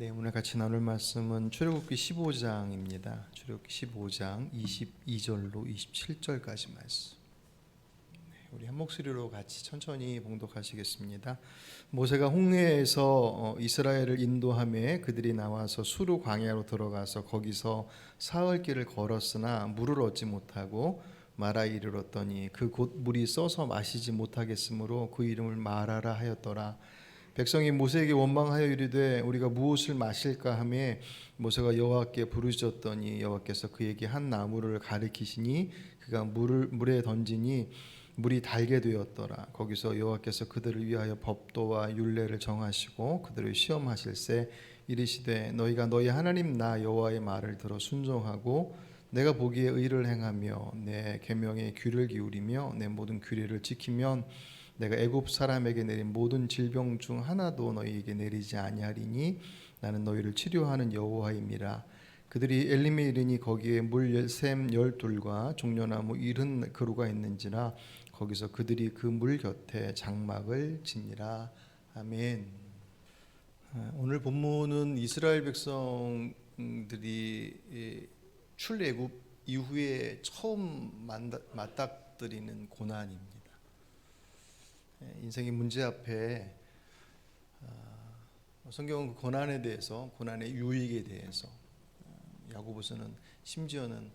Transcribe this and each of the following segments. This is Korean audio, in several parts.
네, 오늘 같이 나눌 말씀은 출애굽기 15장입니다. 출애굽기 15장 22절로 27절까지 말씀. 우리 한 목소리로 같이 천천히 봉독하시겠습니다. 모세가 홍해에서 이스라엘을 인도하며 그들이 나와서 수르 광야로 들어가서 거기서 사흘 길을 걸었으나 물을 얻지 못하고 마라에 이르렀더니 그 곧 물이 써서 마시지 못하겠으므로 그 이름을 마라라 하였더라. 백성이 모세에게 원망하여 이르되 우리가 무엇을 마실까 하며 모세가 여호와께 부르짖었더니 여호와께서 그에게 한 나무를 가리키시니 그가 물에 던지니 물이 달게 되었더라. 거기서 여호와께서 그들을 위하여 법도와 율례를 정하시고 그들을 시험하실세 이르시되 너희가 너희 하나님 나 여호와의 말을 들어 순종하고 내가 보기에 의를 행하며 내 계명에 귀를 기울이며 내 모든 규례를 지키면 내가 애굽 사람에게 내린 모든 질병 중 하나도 너희에게 내리지 아니하리니 나는 너희를 치료하는 여호와임이라. 그들이 엘림에 이르니 거기에 물샘 12과 종려나무 70그루가 있는지라 거기서 그들이 그 물 곁에 장막을 지니라. 아멘. 오늘 본문은 이스라엘 백성들이 출애굽 이후에 처음 맞닥뜨리는 고난입니다. 인생의 문제 앞에 성경은 그 고난에 대해서, 고난의 유익에 대해서, 야고보서는 심지어는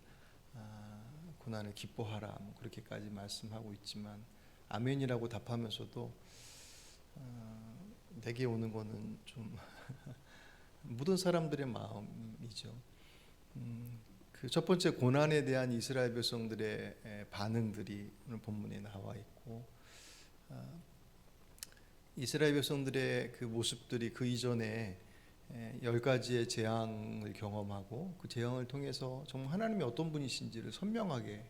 고난을 기뻐하라 그렇게까지 말씀하고 있지만 아멘이라고 답하면서도 내게 오는 거는 좀 모든 사람들의 마음이죠. 그 첫 번째 고난에 대한 이스라엘 백성들의 반응들이 오늘 본문에 나와 있고, 이스라엘 백성들의 그 모습들이 그 이전에 10가지의 재앙을 경험하고 그 재앙을 통해서 정말 하나님이 어떤 분이신지를 선명하게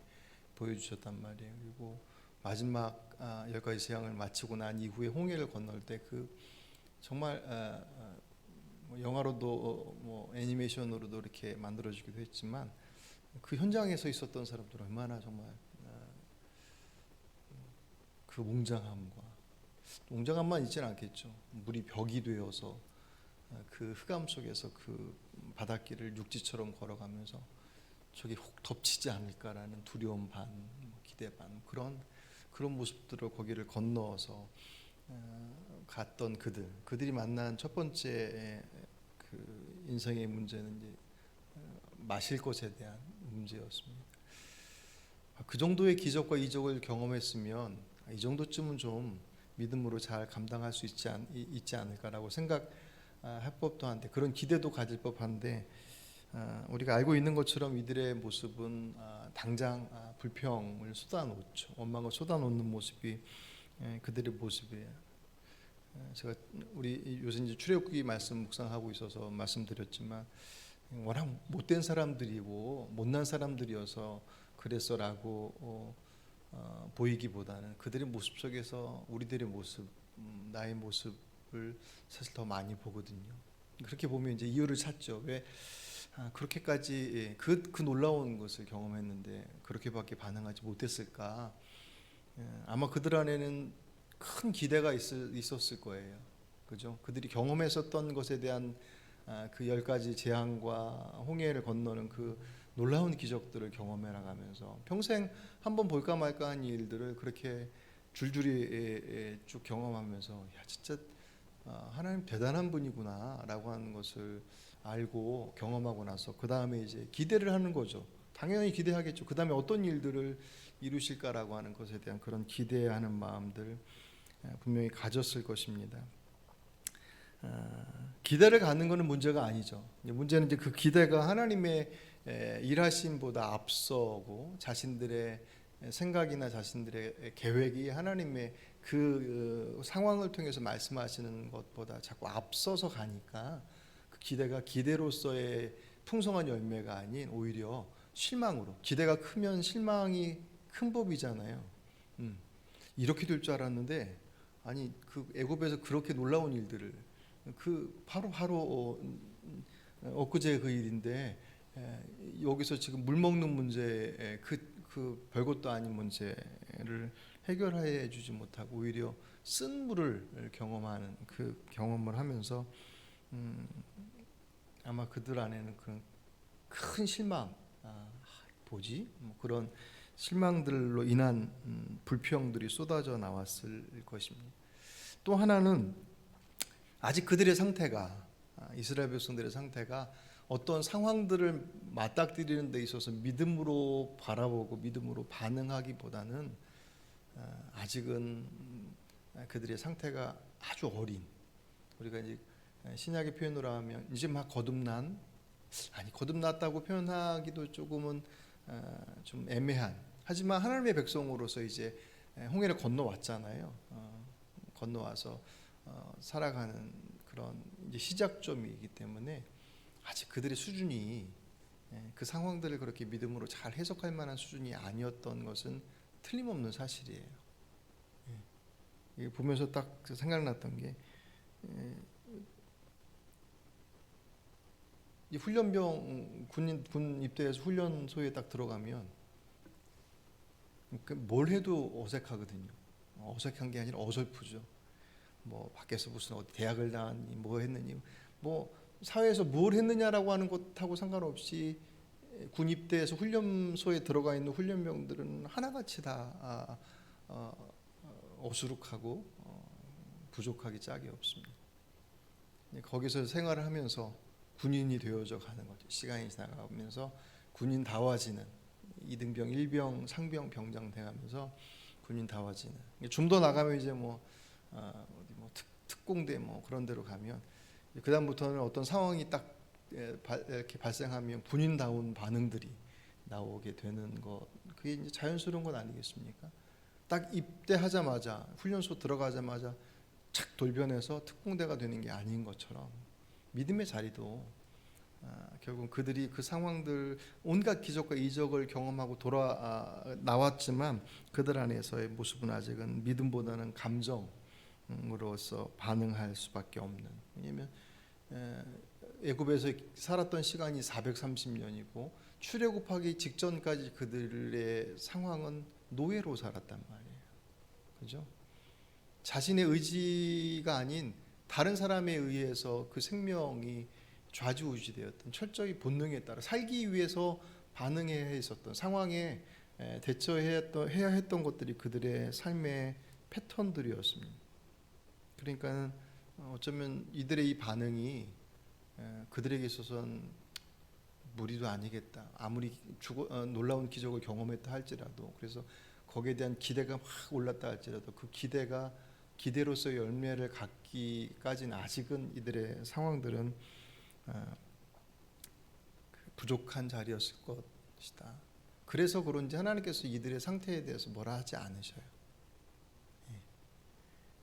보여주셨단 말이에요. 그리고 마지막 10가지 재앙을 마치고 난 이후에 홍해를 건널 때 그 정말 영화로도 애니메이션으로도 이렇게 만들어지기도 했지만 그 현장에서 있었던 사람들은 얼마나 정말 그 웅장함만 있지는 않겠죠. 물이 벽이 되어서 그 흑암 속에서 그 바닷길을 육지처럼 걸어가면서 저기 혹 덮치지 않을까라는 두려움 반, 기대 반, 그런 모습들을 거기를 건너서 갔던 그들이 만난 첫 번째 그 인생의 문제는 이제 마실 것에 대한 문제였습니다. 그 정도의 기적과 이적을 경험했으면 이 정도쯤은 좀 믿음으로 잘 감당할 수 있지 않을까라고 생각할 법도 한데, 그런 기대도 가질 법한데, 우리가 알고 있는 것처럼 이들의 모습은 당장 불평을 쏟아놓죠. 원망을 쏟아놓는 모습이 그들의 모습이에요. 제가 우리 요새 이제 출애굽기 말씀 묵상하고 있어서 말씀드렸지만 워낙 못된 사람들이고 못난 사람들이어서 그랬어라고 보이기보다는 그들의 모습 속에서 우리들의 모습, 나의 모습을 사실 더 많이 보거든요. 그렇게 보면 이제 이유를 찾죠. 왜 그렇게까지 그 놀라운 것을 경험했는데 그렇게밖에 반응하지 못했을까? 아마 그들 안에는 큰 기대가 있었을 거예요. 그죠? 그들이 경험했었던 것에 대한 그 10가지 재앙과 홍해를 건너는 그 놀라운 기적들을 경험해 나가면서 평생 한번 볼까 말까 한 일들을 그렇게 줄줄이 쭉 경험하면서 야 진짜 하나님 대단한 분이구나 라고 하는 것을 알고 경험하고 나서 그 다음에 이제 기대를 하는 거죠. 당연히 기대하겠죠. 그 다음에 어떤 일들을 이루실까라고 하는 것에 대한 그런 기대하는 마음들 분명히 가졌을 것입니다. 기대를 갖는 것은 문제가 아니죠. 문제는 이제 그 기대가 하나님의 일하심보다 앞서고 자신들의 생각이나 자신들의 계획이 하나님의 그 상황을 통해서 말씀하시는 것보다 자꾸 앞서서 가니까 그 기대가 기대로서의 풍성한 열매가 아닌 오히려 실망으로, 기대가 크면 실망이 큰 법이잖아요. 이렇게 될 줄 알았는데 아니 그 애굽에서 그렇게 놀라운 일들을 그 바로 엊그제 그 일인데 여기서 지금 물 먹는 문제 그 별것도 아닌 문제를 해결해 주지 못하고 오히려 쓴 물을 경험하는 그 경험을 하면서 아마 그들 안에는 그런 큰 실망, 뭐지? 뭐 그런 실망들로 인한 불평들이 쏟아져 나왔을 것입니다. 또 하나는 아직 그들의 상태가, 이스라엘 백성들의 상태가 어떤 상황들을 맞닥뜨리는 데 있어서 믿음으로 바라보고 믿음으로 반응하기보다는 아직은 그들의 상태가 아주 어린, 우리가 이제 신약의 표현으로 하면 이제 막 거듭났다고 표현하기도 조금은 좀 애매한, 하지만 하나님의 백성으로서 이제 홍해를 건너왔잖아요. 건너와서 살아가는 그런 이제 시작점이기 때문에 아직 그들의 수준이 그 상황들을 그렇게 믿음으로 잘 해석할 만한 수준이 아니었던 것은 틀림없는 사실이에요. 이게 보면서 딱 생각났던 게, 이 훈련병 군 입대해서 훈련소에 딱 들어가면 뭘 해도 어색하거든요. 어색한 게 아니라 어설프죠. 뭐 밖에서 무슨 어디 대학을 나왔니, 뭐 했느니, 뭐 사회에서 뭘 했느냐라고 하는 것하고 상관없이 군 입대해서 훈련소에 들어가 있는 훈련병들은 하나같이 다 어수룩하고 부족하기 짝이 없습니다. 거기서 생활을 하면서 군인이 되어져 가는 거죠. 시간이 지나가면서 군인다워지는, 이등병, 일병, 상병, 병장 돼가면서 군인다워지는. 좀 더 나가면 이제 어디 특공대 그런 데로 가면 그 다음부터는 어떤 상황이 딱 이렇게 발생하면 군인다운 반응들이 나오게 되는 것, 그게 이제 자연스러운 것 아니겠습니까? 딱 입대하자마자 훈련소 들어가자마자 착 돌변해서 특공대가 되는 게 아닌 것처럼 믿음의 자리도 결국 그들이 그 상황들 온갖 기적과 이적을 경험하고 나왔지만 그들 안에서의 모습은 아직은 믿음보다는 감정으로서 반응할 수밖에 없는. 왜냐하면 애굽에서 살았던 시간이 430년이고 출애굽하기 직전까지 그들의 상황은 노예로 살았단 말이에요. 그죠? 자신의 의지가 아닌 다른 사람에 의해서 그 생명이 좌지우지되었던 철저히 본능에 따라 살기 위해서 반응해야 했었던 상황에 대처해야 했던 것들이 그들의 삶의 패턴들이었습니다. 그러니까 어쩌면 이들의 이 반응이 그들에게 있어서는 무리도 아니겠다. 아무리 놀라운 기적을 경험했다 할지라도, 그래서 거기에 대한 기대가 막 올랐다 할지라도 그 기대가 기대로서의 열매를 갖기까지는 아직은 이들의 상황들은 부족한 자리였을 것이다. 그래서 그런지 하나님께서 이들의 상태에 대해서 뭐라 하지 않으셔요.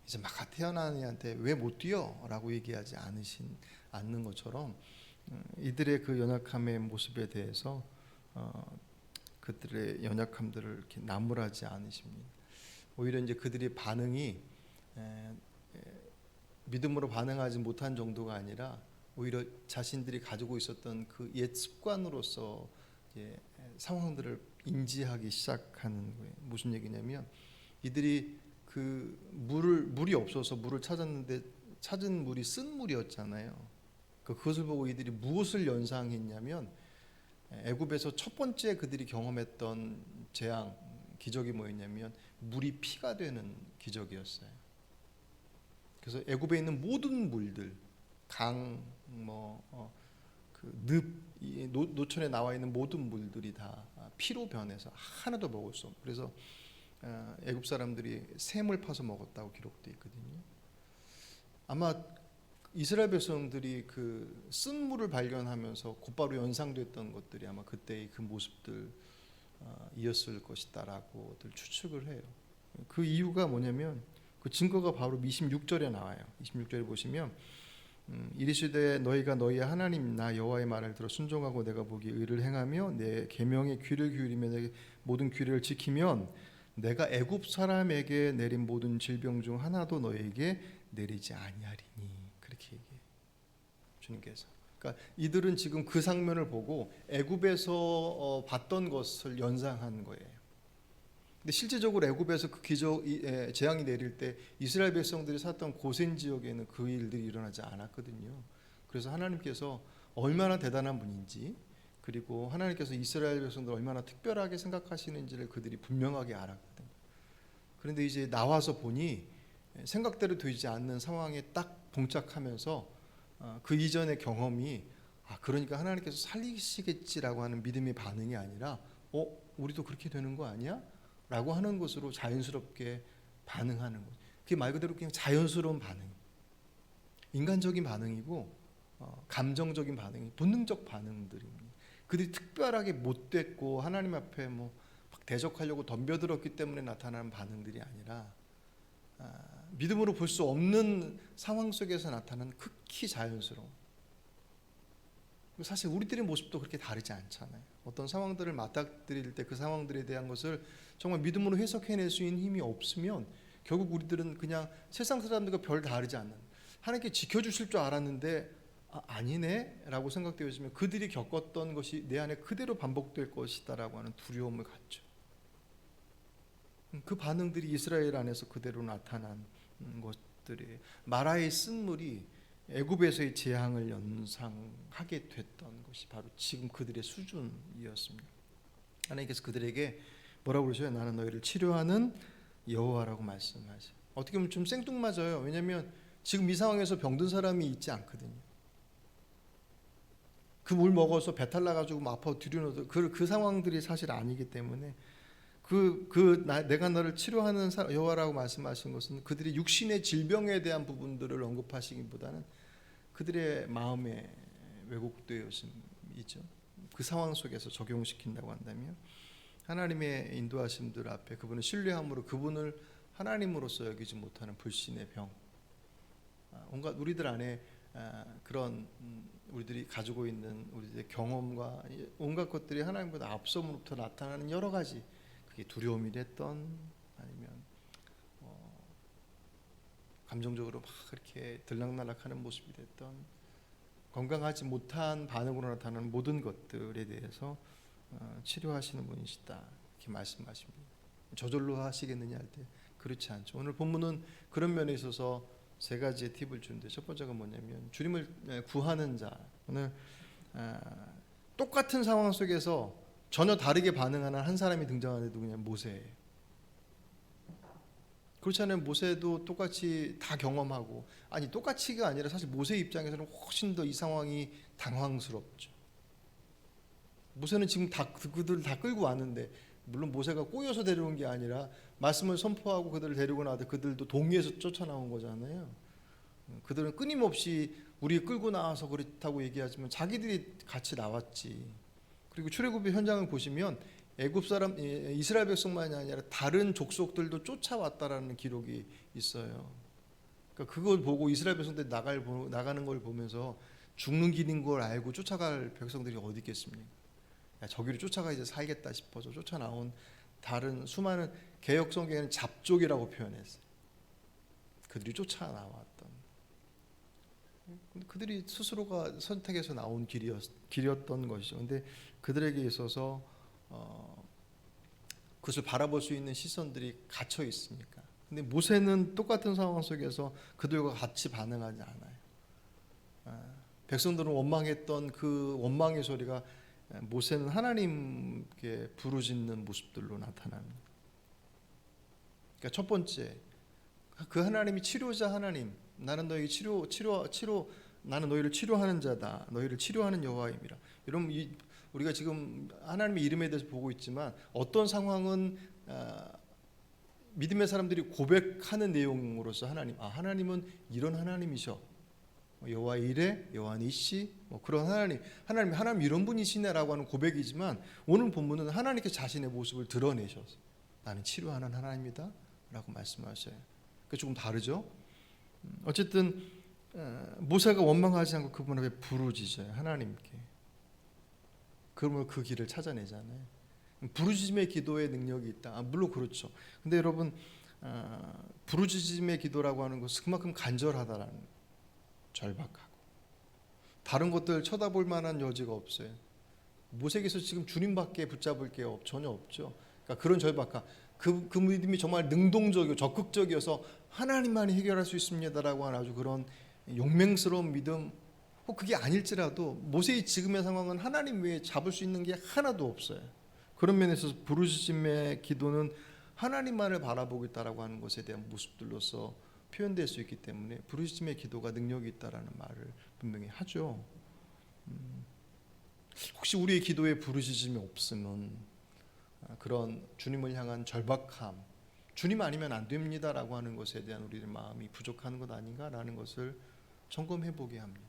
이제 막 태어난 애한테 왜 못 뛰어? 라고 얘기하지 않는 것처럼 이들의 그 연약함의 모습에 대해서 그들의 연약함들을 이렇게 나무라지 않으십니다. 오히려 이제 그들의 반응이 믿음으로 반응하지 못한 정도가 아니라 오히려 자신들이 가지고 있었던 그 옛 습관으로서 상황들을 인지하기 시작하는 거예요. 무슨 얘기냐면 이들이 그 물이 없어서 물을 찾았는데 찾은 물이 쓴 물이었잖아요. 그것을 보고 이들이 무엇을 연상했냐면 애굽에서 첫 번째 그들이 경험했던 재앙, 기적이 뭐였냐면 물이 피가 되는 기적이었어요. 그래서 애굽에 있는 모든 물들, 강, 노천에 나와 있는 모든 물들이 다 피로 변해서 하나도 먹을 수 없고, 그래서 애굽 사람들이 샘을 파서 먹었다고 기록되어 있거든요. 아마 이스라엘 백성들이 그 쓴 물을 발견하면서 곧바로 연상됐던 것들이 아마 그때의 그 모습들 이었을 것이다라고들 추측을 해요. 그 이유가 뭐냐면 그 증거가 바로 26절에 나와요. 26절에 보시면 이르시되 너희가 너희의 하나님 나 여호와의 말을 들어 순종하고 내가 보기에 의를 행하며 내 계명에 귀를 기울이며 내 모든 규례를 지키면 내가 애굽 사람에게 내린 모든 질병 중 하나도 너희에게 내리지 아니하리니, 그렇게 얘기해요, 주님께서. 그러니까 이들은 지금 그 장면을 보고 애굽에서 봤던 것을 연상한 거예요. 근데 실제적으로 애굽에서 그 재앙이 내릴 때 이스라엘 백성들이 살았던 고센 지역에는 그 일들이 일어나지 않았거든요. 그래서 하나님께서 얼마나 대단한 분인지, 그리고 하나님께서 이스라엘 백성들 얼마나 특별하게 생각하시는지를 그들이 분명하게 알았거든요. 그런데 이제 나와서 보니 생각대로 되지 않는 상황에 딱 봉착하면서 그 이전의 경험이 그러니까 하나님께서 살리시겠지라고 하는 믿음의 반응이 아니라 우리도 그렇게 되는 거 아니야? 라고 하는 것으로 자연스럽게 반응하는 것. 그게 말 그대로 그냥 자연스러운 반응, 인간적인 반응이고 감정적인 반응이 본능적 반응들입니다. 그들이 특별하게 못됐고 하나님 앞에 막 대적하려고 덤벼들었기 때문에 나타나는 반응들이 아니라 믿음으로 볼 수 없는 상황 속에서 나타나는 극히 자연스러운, 사실 우리들의 모습도 그렇게 다르지 않잖아요. 어떤 상황들을 맞닥뜨릴 때 그 상황들에 대한 것을 정말 믿음으로 해석해낼 수 있는 힘이 없으면 결국 우리들은 그냥 세상 사람들과 별 다르지 않는, 하나님께 지켜주실 줄 알았는데 아니네 라고 생각되어지면 그들이 겪었던 것이 내 안에 그대로 반복될 것이다 라고 하는 두려움을 갖죠. 그 반응들이 이스라엘 안에서 그대로 나타난 것들이 마라의 쓴물이 애굽에서의 재앙을 연상하게 됐던 것이 바로 지금 그들의 수준이었습니다. 하나님께서 그들에게 뭐라고 그러셔요? 나는 너희를 치료하는 여호와라고 말씀하세요. 어떻게 보면 좀 생뚱맞아요. 왜냐하면 지금 이 상황에서 병든 사람이 있지 않거든요. 그 물 먹어서 배탈 나가지고 아파 들여놓도 그 상황들이 사실 아니기 때문에 내가 너를 치료하는 여호와라고 말씀하신 것은 그들이 육신의 질병에 대한 부분들을 언급하시기보다는 그들의 마음의 왜곡되어짐이죠. 그 상황 속에서 적용시킨다고 한다면 하나님의 인도하심들 앞에 그분을 신뢰함으로 그분을 하나님으로서 여기지 못하는 불신의 병, 온갖 우리들 안에 그런 우리들이 가지고 있는 우리들의 경험과 온갖 것들이 하나님보다 앞섬으로부터 나타나는 여러 가지, 그게 두려움이 됐던 아니면 감정적으로 막 그렇게 들락날락하는 모습이 됐던 건강하지 못한 반응으로 나타나는 모든 것들에 대해서 치료하시는 분이시다 이렇게 말씀하십니다. 저절로 하시겠느냐 할 때 그렇지 않죠. 오늘 본문은 그런 면에 있어서 세 가지의 팁을 주는데 첫 번째가 뭐냐면 주님을 구하는 자. 오늘 똑같은 상황 속에서 전혀 다르게 반응하는 한 사람이 등장하는데 누구냐면 모세예요. 그렇지 않으면 모세도 똑같이 다 경험하고, 아니 똑같이가 아니라 사실 모세 입장에서는 훨씬 더 이 상황이 당황스럽죠. 모세는 지금 그들을 다 끌고 왔는데, 물론 모세가 꼬여서 데려온 게 아니라 말씀을 선포하고 그들을 데리고 나와도 그들도 동의해서 쫓아나온 거잖아요. 그들은 끊임없이 우리 끌고 나와서 그렇다고 얘기하지만 자기들이 같이 나왔지. 그리고 출애굽의 현장을 보시면 애굽 사람, 이스라엘 백성만이 아니라 다른 족속들도 쫓아왔다라는 기록이 있어요. 그러니까 그걸 보고 이스라엘 백성들이 나가는 걸 보면서 죽는 길인 걸 알고 쫓아갈 백성들이 어디 있겠습니까? 야, 저기로 쫓아가 이제 살겠다 싶어서 쫓아나온 다른 수많은 개역 성경에는 잡족이라고 표현했어요. 그들이 쫓아나왔던. 그들이 스스로가 선택해서 나온 길이었던 것이죠. 근데 그들에게 있어서 그것을 바라볼 수 있는 시선들이 갇혀 있으니까. 근데 모세는 똑같은 상황 속에서 그들과 같이 반응하지 않아요. 백성들은 원망했던 그 원망의 소리가 모세는 하나님께 부르짖는 모습들로 나타납니다. 그러니까 첫 번째, 그 하나님이 치료자 하나님, 나는 너희 나는 너희를 치료하는 자다, 너희를 치료하는 여호와임이라. 여러분, 우리가 지금 하나님의 이름에 대해서 보고 있지만 어떤 상황은 믿음의 사람들이 고백하는 내용으로서 하나님은 이런 하나님이셔, 여호와 이레, 여호와 니시, 그런 하나님 이런 분이시네라고 하는 고백이지만 오늘 본문은 하나님께 자신의 모습을 드러내셔서 나는 치료하는 하나님이다라고 말씀하셔요. 그 조금 다르죠. 어쨌든 모세가 원망하지 않고 그분 앞에 부르짖어요. 하나님께. 그러면 그 길을 찾아내잖아요. 부르짖음의 기도의 능력이 있다. 물론 그렇죠. 근데 여러분, 부르짖음의 기도라고 하는 것은 그만큼 간절하다라는 거예요. 절박하고 다른 것들 쳐다볼 만한 여지가 없어요. 모세에게서 지금 주님밖에 붙잡을 게 전혀 없죠. 그러니까 그런 절박함, 그 믿음이 정말 능동적이고 적극적이어서 하나님만이 해결할 수 있습니다라고 하는 아주 그런 용맹스러운 믿음, 그게 아닐지라도 모세의 지금의 상황은 하나님 외에 잡을 수 있는 게 하나도 없어요. 그런 면에서 부르짖음의 기도는 하나님만을 바라보고 있다라고 하는 것에 대한 모습들로서 표현될 수 있기 때문에 부르짖음의 기도가 능력이 있다라는 말을 분명히 하죠. 혹시 우리의 기도에 부르짖음이 없으면 그런 주님을 향한 절박함, 주님 아니면 안 됩니다라고 하는 것에 대한 우리의 마음이 부족한 것 아닌가라는 것을 점검해 보게 합니다.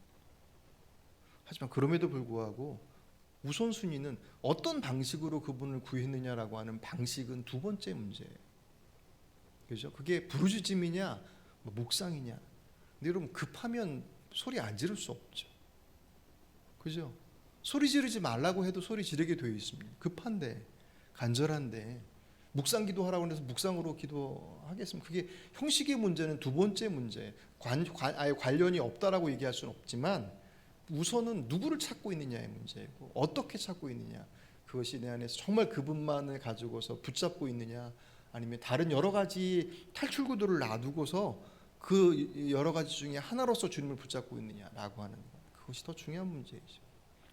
하지만 그럼에도 불구하고 우선순위는 어떤 방식으로 그분을 구했느냐라고 하는 방식은 두 번째 문제예요. 그죠? 그게 부르짖음이냐 묵상이냐. 근데 여러분 급하면 소리 안 지를 수 없죠. 그죠? 소리 지르지 말라고 해도 소리 지르게 되어 있습니다. 급한데 간절한데 묵상 기도하라고 해서 묵상으로 기도하겠습니다. 그게 형식의 문제는 두 번째 문제. 아예 관련이 없다라고 얘기할 수는 없지만 우선은 누구를 찾고 있느냐의 문제이고 어떻게 찾고 있느냐, 그것이 내 안에서 정말 그분만을 가지고서 붙잡고 있느냐, 아니면 다른 여러 가지 탈출구들을 놔두고서 그 여러 가지 중에 하나로서 주님을 붙잡고 있느냐라고 하는 것, 그것이 더 중요한 문제이죠.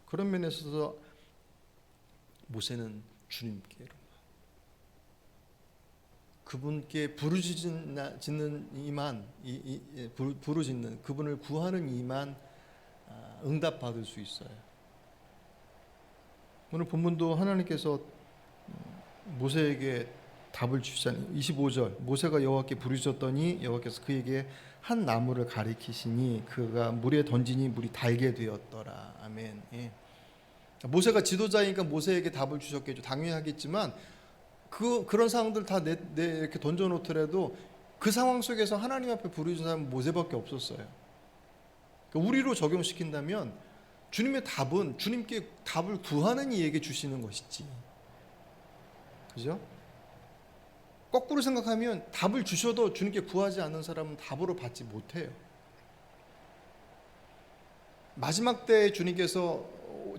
그런 면에서 모세는 주님께 그분께 부르짖는 이만 부르짖는 그분을 구하는 이만 응답받을 수 있어요. 오늘 본문도 하나님께서 모세에게 답을 주시잖아요. 25절 모세가 여호와께 부르짖었더니 여호와께서 그에게 한 나무를 가리키시니 그가 물에 던지니 물이 달게 되었더라. 아멘. 예. 모세가 지도자이니까 모세에게 답을 주셨겠죠. 당연히 하겠지만 그런 상황들 다 이렇게 던져놓더라도 그 상황 속에서 하나님 앞에 부르짖은 사람은 모세밖에 없었어요. 우리로 적용시킨다면 주님의 답은 주님께 답을 구하는 이에게 주시는 것이지, 그죠? 거꾸로 생각하면 답을 주셔도 주님께 구하지 않는 사람은 답으로 받지 못해요. 마지막 때에 주님께서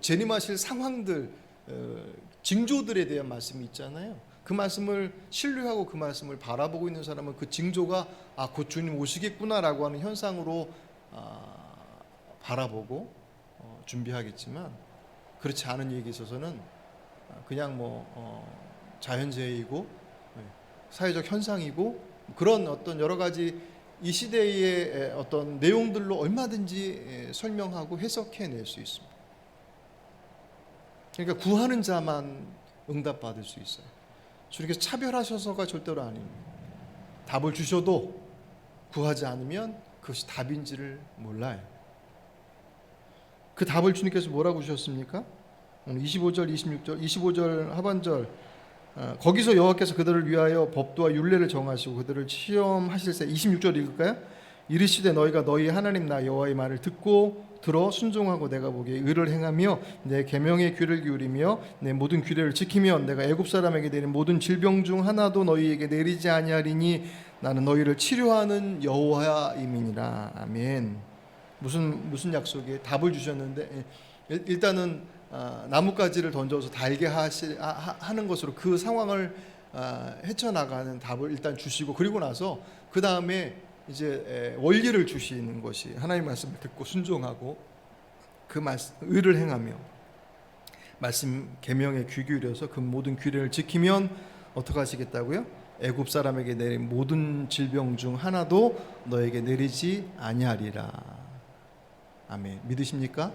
재림하실 상황들, 징조들에 대한 말씀이 있잖아요. 그 말씀을 신뢰하고 그 말씀을 바라보고 있는 사람은 그 징조가 곧 주님 오시겠구나라고 하는 현상으로 바라보고 준비하겠지만, 그렇지 않은 이에게 있어서는 그냥 자연재해이고 사회적 현상이고 그런 어떤 여러 가지 이 시대의 어떤 내용들로 얼마든지 설명하고 해석해낼 수 있습니다. 그러니까 구하는 자만 응답받을 수 있어요. 주님께서 차별하셔서가 절대로 아닙니다. 답을 주셔도 구하지 않으면 그것이 답인지를 몰라요. 그 답을 주님께서 뭐라고 주셨습니까? 25절, 26절, 25절 하반절, 거기서 여호와께서 그들을 위하여 법도와 율례를 정하시고 그들을 시험하실세. 26절 읽을까요? 이르시되 너희가 너희 하나님 나 여호와의 말을 듣고 들어 순종하고 내가 보기에 의를 행하며 내 계명에 귀를 기울이며 내 모든 규례를 지키면 내가 애굽 사람에게 내린 모든 질병 중 하나도 너희에게 내리지 아니하리니 나는 너희를 치료하는 여호와임이니라. 아멘. 무슨 약속에 답을 주셨는데, 일단은 나뭇가지를 던져서 달게 하는 것으로 그 상황을 헤쳐나가는 답을 일단 주시고, 그리고 나서 그 다음에 이제 원리를 주시는 것이 하나님의 말씀을 듣고 순종하고 그 말씀 의를 행하며 말씀 계명에 귀 기울여서 그 모든 규례를 지키면 어떻게 하시겠다고요? 애굽 사람에게 내린 모든 질병 중 하나도 너에게 내리지 아니하리라. 아멘. 믿으십니까?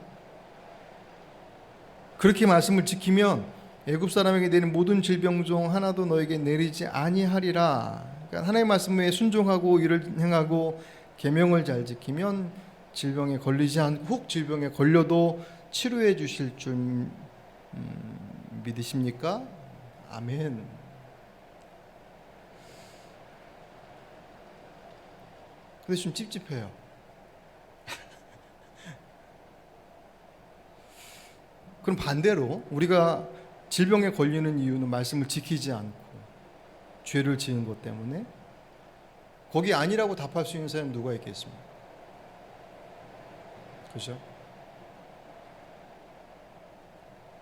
그렇게 말씀을 지키면 애굽 사람에게 내린 모든 질병 중 하나도 너에게 내리지 아니하리라. 그러니까 하나님의 말씀에 순종하고 일을 행하고 계명을 잘 지키면 질병에 걸리지 않고 혹 질병에 걸려도 치료해 주실 줄 믿으십니까? 아멘. 근데 좀 찝찝해요. 그럼 반대로 우리가 질병에 걸리는 이유는 말씀을 지키지 않고 죄를 지은 것 때문에, 거기 아니라고 답할 수 있는 사람이 누가 있겠습니까? 그렇죠?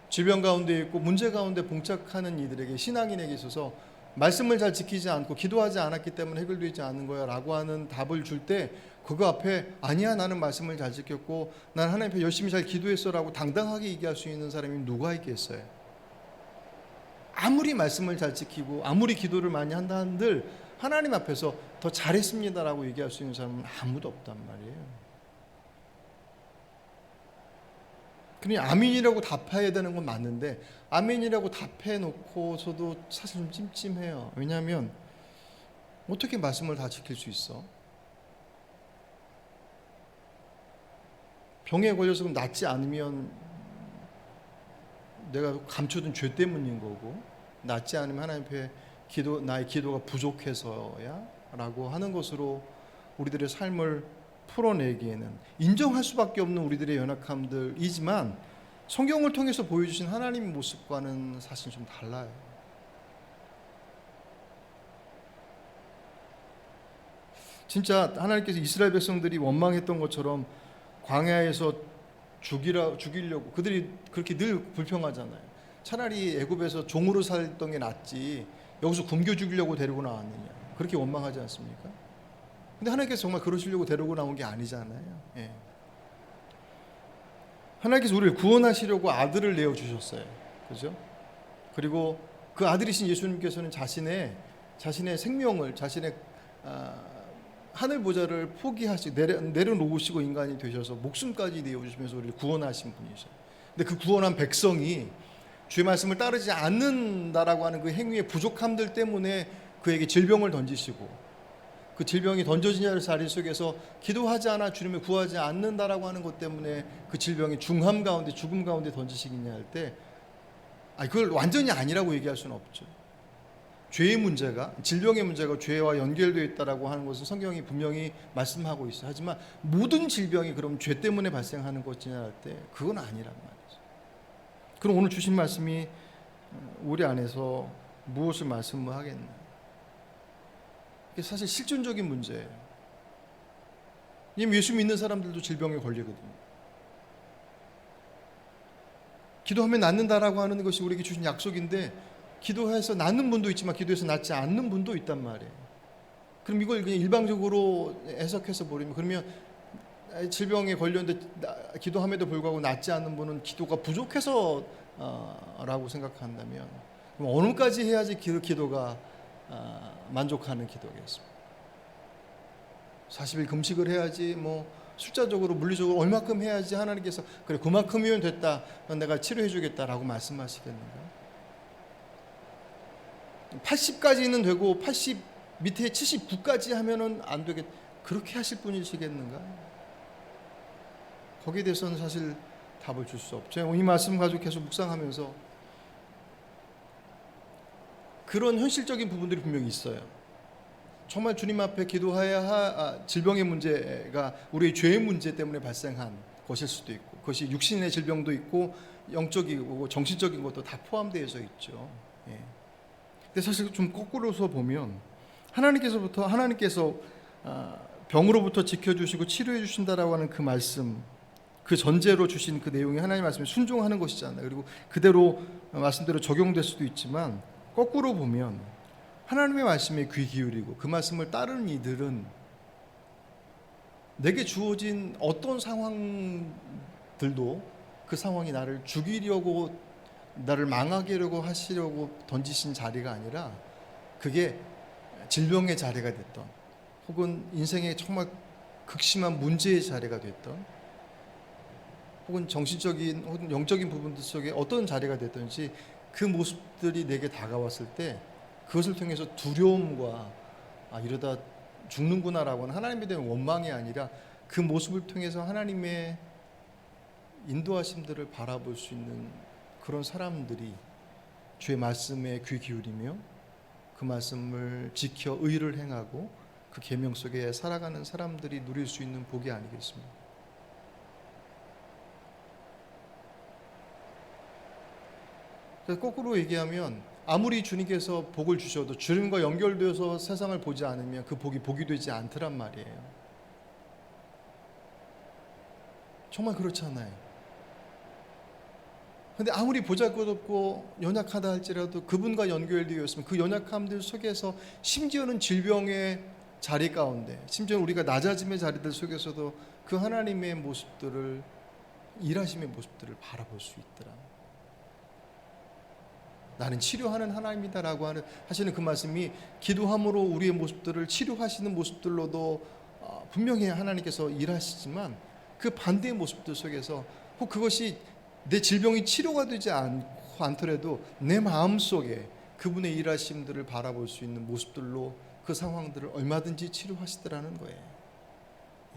질병 가운데 있고 문제 가운데 봉착하는 이들에게, 신앙인에게 있어서 말씀을 잘 지키지 않고 기도하지 않았기 때문에 해결되지 않는 거야 라고 하는 답을 줄 때 그거 앞에 아니야 나는 말씀을 잘 지켰고 난 하나님 앞에 열심히 잘 기도했어 라고 당당하게 얘기할 수 있는 사람이 누가 있겠어요? 아무리 말씀을 잘 지키고 아무리 기도를 많이 한다 한들 하나님 앞에서 더 잘했습니다 라고 얘기할 수 있는 사람은 아무도 없단 말이에요. 그냥 아멘이라고 답해야 되는 건 맞는데 아멘이라고 답해놓고서도 사실 좀 찜찜해요. 왜냐하면 어떻게 말씀을 다 지킬 수 있어? 병에 걸려서 낫지 않으면 내가 감춰둔 죄 때문인 거고, 낫지 않으면 하나님 앞에 나의 기도가 부족해서야 라고 하는 것으로 우리들의 삶을 풀어내기에는 인정할 수밖에 없는 우리들의 연약함들이지만 성경을 통해서 보여주신 하나님의 모습과는 사실 좀 달라요. 진짜 하나님께서 이스라엘 백성들이 원망했던 것처럼 광야에서 죽이려고 그들이 그렇게 늘 불평하잖아요. 차라리 애굽에서 종으로 살던 게 낫지 여기서 굶겨 죽이려고 데리고 나왔느냐 그렇게 원망하지 않습니까? 근데 하나님께서 정말 그러시려고 데리고 나온 게 아니잖아요. 예. 하나님께서 우리를 구원하시려고 아들을 내어주셨어요. 그죠? 그리고 그 아들이신 예수님께서는 자신의 생명을 자신의 하늘 보좌를 포기하시고 내려놓으시고 인간이 되셔서 목숨까지 내어주시면서 우리를 구원하신 분이셔요. 근데 그 구원한 백성이 주의 말씀을 따르지 않는다라고 하는 그 행위의 부족함들 때문에 그에게 질병을 던지시고 그 질병이 던져진 자리 속에서 기도하지 않아 주님을 구하지 않는다라고 하는 것 때문에 그 질병이 중함 가운데 죽음 가운데 던지시겠냐 할 때 그걸 완전히 아니라고 얘기할 수는 없죠. 죄의 문제가 질병의 문제가 죄와 연결되어 있다라고 하는 것은 성경이 분명히 말씀하고 있어요. 하지만 모든 질병이 그럼 죄 때문에 발생하는 것이냐 할 때 그건 아니란 말이죠. 그럼 오늘 주신 말씀이 우리 안에서 무엇을 말씀하겠나? 이게 사실 실존적인 문제예요. 예수 믿는 사람들도 질병에 걸리거든요. 기도하면 낫는다라고 하는 것이 우리에게 주신 약속인데 기도해서 낫는 분도 있지만 기도해서 낫지 않는 분도 있단 말이에요. 그럼 이걸 그냥 일방적으로 해석해서 버리면 그러면 질병에 걸렸는데 기도함에도 불구하고 낫지 않는 분은 기도가 부족해서 라고 생각한다면 그럼 어느까지 해야지 기도가 만족하는 기도겠습니다. 40일 금식을 해야지 숫자적으로 물리적으로 얼마큼 해야지 하나님께서 그래 그만큼이면 됐다 내가 치료해 주겠다라고 말씀하시겠는가? 80까지는 되고 80 밑에 79까지 하면은 안 되겠 그렇게 하실 분이시겠는가? 거기에 대해서는 사실 답을 줄 수 없죠. 이 말씀 가지고 계속 묵상하면서 그런 현실적인 부분들이 분명히 있어요. 정말 주님 앞에 기도해야 질병의 문제가 우리의 죄의 문제 때문에 발생한 것일 수도 있고 그것이 육신의 질병도 있고 영적이고 정신적인 것도 다 포함되어 있죠. 예. 근데 사실 좀 거꾸로서 보면 하나님께서 병으로부터 지켜주시고 치료해 주신다라고 하는 그 말씀 그 전제로 주신 그 내용이 하나님 말씀에 순종하는 것이잖아요. 그리고 그대로 말씀대로 적용될 수도 있지만 거꾸로 보면 하나님의 말씀에 귀 기울이고 그 말씀을 따르는 이들은 내게 주어진 어떤 상황들도 그 상황이 나를 죽이려고 나를 망하게 하시려고 던지신 자리가 아니라 그게 질병의 자리가 됐던 혹은 인생의 정말 극심한 문제의 자리가 됐던 혹은 정신적인 혹은 영적인 부분들 속에 어떤 자리가 됐든지 그 모습들이 내게 다가왔을 때 그것을 통해서 두려움과 이러다 죽는구나라고 하는 하나님에 대한 원망이 아니라 그 모습을 통해서 하나님의 인도하심들을 바라볼 수 있는 그런 사람들이 주의 말씀에 귀 기울이며 그 말씀을 지켜 의를 행하고 그 계명 속에 살아가는 사람들이 누릴 수 있는 복이 아니겠습니까? 거꾸로 얘기하면 아무리 주님께서 복을 주셔도 주님과 연결되어서 세상을 보지 않으면 그 복이 되지 않더란 말이에요. 정말 그렇잖아요. 근데 아무리 보잘것없고 연약하다 할지라도 그분과 연결되어 있으면 그 연약함들 속에서, 심지어는 질병의 자리 가운데, 심지어 우리가 낮아짐의 자리들 속에서도 그 하나님의 모습들을, 일하심의 모습들을 바라볼 수 있더라. 나는 치료하는 하나님이다라고 하시는 그 말씀이, 기도함으로 우리의 모습들을 치료하시는 모습들로도 분명히 하나님께서 일하시지만, 그 반대의 모습들 속에서 혹 그것이 내 질병이 치료가 되지 않더라도 내 마음속에 그분의 일하심들을 바라볼 수 있는 모습들로 그 상황들을 얼마든지 치료하시더라는 거예요.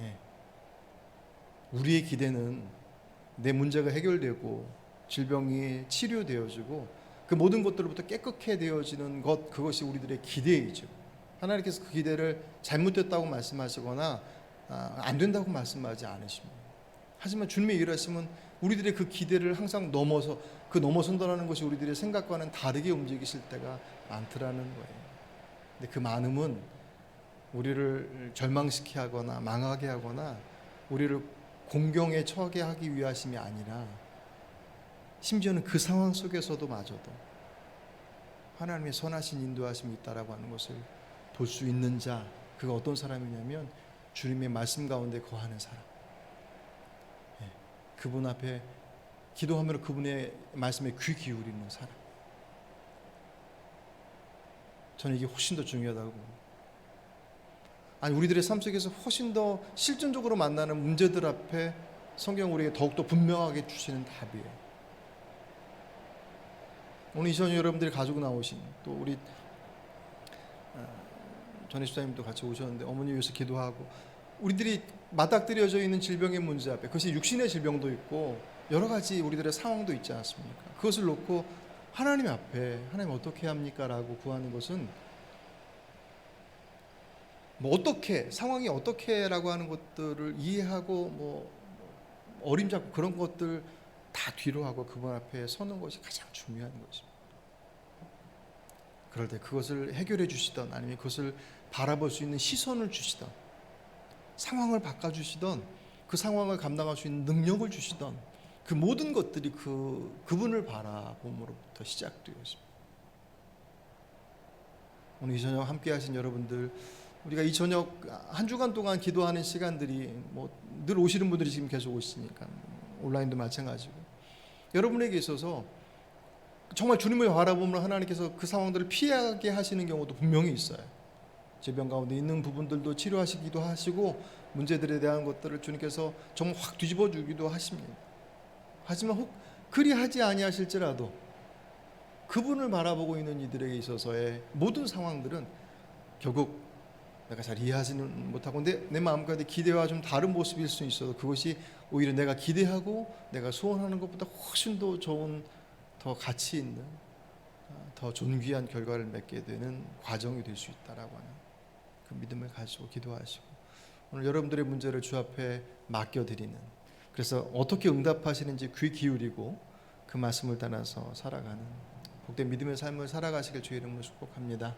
예. 우리의 기대는 내 문제가 해결되고 질병이 치료되어지고 그 모든 것들로부터 깨끗해 되어지는 것, 그것이 우리들의 기대이죠. 하나님께서 그 기대를 잘못됐다고 말씀하시거나 안 된다고 말씀하지 않으십니다. 하지만 주님의 일하심은 우리들의 그 기대를 항상 넘어선다는 것이 우리들의 생각과는 다르게 움직이실 때가 많더라는 거예요. 근데 그 많음은 우리를 절망시키게 하거나 망하게 하거나 우리를 공경에 처하게 하기 위하심이 아니라, 심지어는 그 상황 속에서도 마저도 하나님의 선하신 인도하심이 있다라고 하는 것을 볼 수 있는 자, 그가 어떤 사람이냐면 주님의 말씀 가운데 거하는 사람. 그분 앞에 기도하며 그분의 말씀에 귀 기울이는 사람. 저는 이게 훨씬 더 중요하다고. 아니, 우리들의 삶 속에서 훨씬 더 실존적으로 만나는 문제들 앞에 성경 우리에게 더욱더 분명하게 주시는 답이에요. 오늘 이 시간 여러분들이 가지고 나오신, 또 우리 전혜 수장님도 같이 오셨는데 어머니 위해서 기도하고, 우리들이 맞닥뜨려져 있는 질병의 문제 앞에, 그것이 육신의 질병도 있고 여러 가지 우리들의 상황도 있지 않습니까? 그것을 놓고 하나님 앞에, 하나님 어떻게 합니까? 라고 구하는 것은, 뭐 어떻게, 상황이 어떻게 라고 하는 것들을 이해하고 뭐 어림잡고 그런 것들 다 뒤로 하고 그분 앞에 서는 것이 가장 중요한 것입니다. 그럴 때 그것을 해결해 주시던, 아니면 그것을 바라볼 수 있는 시선을 주시던, 상황을 바꿔주시던, 그 상황을 감당할 수 있는 능력을 주시던, 그 모든 것들이 그분을 바라봄으로부터 시작되었습니다. 오늘 이 저녁 함께 하신 여러분들, 우리가 이 저녁 한 주간 동안 기도하는 시간들이, 뭐 늘 오시는 분들이 지금 계속 오시니까 온라인도 마찬가지고, 여러분에게 있어서 정말 주님을 바라보면 하나님께서 그 상황들을 피하게 하시는 경우도 분명히 있어요. 질병 가운데 있는 부분들도 치료하시기도 하시고, 문제들에 대한 것들을 주님께서 정말 확 뒤집어 주기도 하십니다. 하지만 혹 그리 하지 아니하실지라도 그분을 바라보고 있는 이들에게 있어서의 모든 상황들은 결국 내가 잘 이해하지는 못하고 내 마음 가운데 기대와 좀 다른 모습일 수 있어도, 그것이 오히려 내가 기대하고 내가 소원하는 것보다 훨씬 더 좋은, 더 가치 있는, 더 존귀한 결과를 맺게 되는 과정이 될 수 있다라고 하는 그 믿음을 가지고 기도하시고, 오늘 여러분들의 문제를 주 앞에 맡겨드리는, 그래서 어떻게 응답하시는지 귀 기울이고 그 말씀을 따라서 살아가는 복된 믿음의 삶을 살아가시길 주의 이름으로 축복합니다.